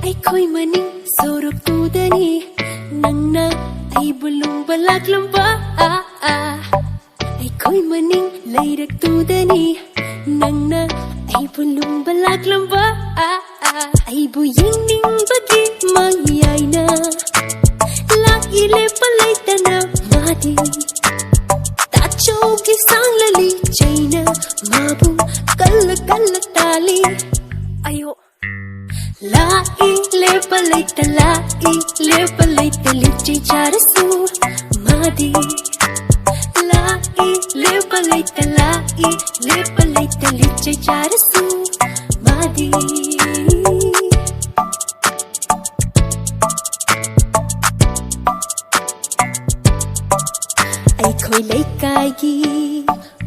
ꯑꯩꯈꯣꯏ ꯃꯅꯤꯡ ꯁꯣꯔꯣꯛꯇꯨꯗꯅꯤ ꯅꯪꯅ ꯑꯩꯕꯨ ꯂꯨꯝꯕ ꯂꯥꯛꯂꯝꯕ ꯑꯩꯈꯣꯏ ꯃꯅꯤꯡ ꯂꯩꯔꯛꯇꯨꯗꯅꯤ ꯅꯪꯅ ꯑꯩꯕꯨ ꯂꯨꯝꯕ ꯂꯥꯛꯂꯝꯕ ꯑꯩꯕꯨ ꯌꯦꯡꯅꯤꯡꯕꯒꯤ ꯃꯌꯥꯏꯅ ꯂꯥꯛꯏ ꯂꯦꯞꯄ ꯂꯩꯇꯅ ꯃꯥꯗꯤ ꯇꯥꯆꯧꯒꯤ ꯁꯥꯡꯂꯂꯤ ꯆꯩꯅ ꯃꯥꯕꯨ ꯀꯜꯂ ꯀꯜꯂ ꯇꯥꯜꯂꯤ ꯑꯌꯣ ꯂꯥꯛꯏ ꯂꯦꯞꯄ ꯂꯩꯇ ꯂꯥꯛꯏ ꯂꯦꯞꯄ ꯂꯩꯇ ꯂꯤꯆꯩ ꯆꯥꯔꯁꯨ ꯃꯥꯗꯤ ꯂꯥꯛꯏ ꯂꯦꯞꯄ ꯂꯩꯇ ꯂꯥꯛꯏ ꯂꯦꯞꯄ ꯂꯩꯇ ꯂꯤꯆꯩ ꯆꯥꯔꯁꯨ ꯃꯥꯗꯤ ꯑꯩꯈꯣꯏ ꯂꯩꯀꯥꯏꯒꯤ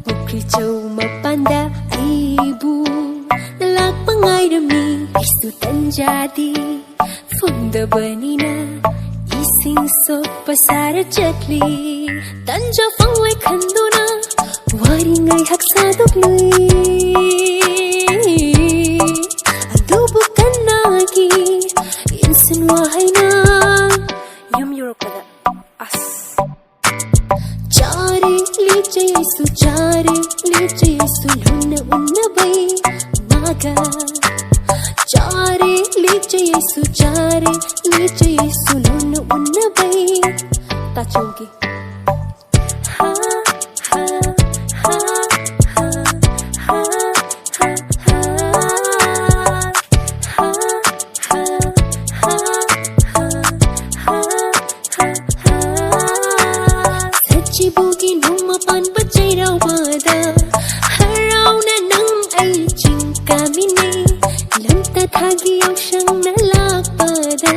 ꯄꯨꯈ꯭ꯔꯤ ꯆꯧ ꯃꯄꯥꯟꯗ ꯑꯩꯕꯨ ꯂꯥꯛꯄ ꯉꯥꯏꯔꯝꯃꯤ ꯑꯩꯁꯨ ꯇꯟꯖꯥꯗꯤ ꯐꯪꯗꯕꯅꯤꯅ 이생 ꯁꯣꯛꯄ ꯁꯥꯔ ꯆꯠꯂꯤ ꯇꯟꯖꯥ ꯐꯪꯂꯣꯏ ꯈꯟꯗꯨꯅ ꯋꯥꯔꯤꯉꯩ ꯍꯛꯁꯥꯗꯣꯛꯂꯨꯏ ꯑꯗꯨꯕꯨ ꯀꯅꯥꯒꯤ ꯏꯟꯁꯤꯟꯋꯥ ꯍꯥꯏꯅ ꯌꯨꯝ ꯌꯧꯔꯛꯄꯗ ಚಾರೆ ಲಿಚಯಸು ಚಾರೆ ಲಿಚಯಸು ಲುನ್ನ ಉನ್ನಬೈ ನಾಗ ಚಾರೆ ಲಿಚಯಸು ಚಾರೆ ಲಿಚಯಸು ಲುನ್ನ ಉನ್ನಬೈ ತಾಚೋಗಿ Bugi numa pan bachai rawada harauna nang ai chingkamini lamta thagi aushang na lakpada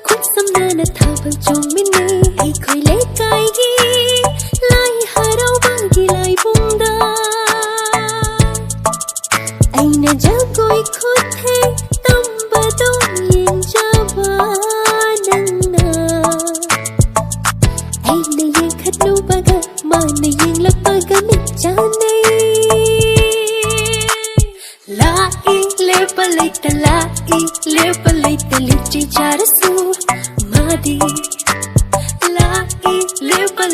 khud samna na thabal chomini ai khoi le kai gi lai harau bangi lai bungda ai na jagoi khud the tamba do yin jaba nangna Aina yang khadlu baga, mana yang lapaga micane. Lai lepa leita lichi charasu madi. Lai lepa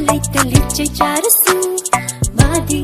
leita lichi charasu madi.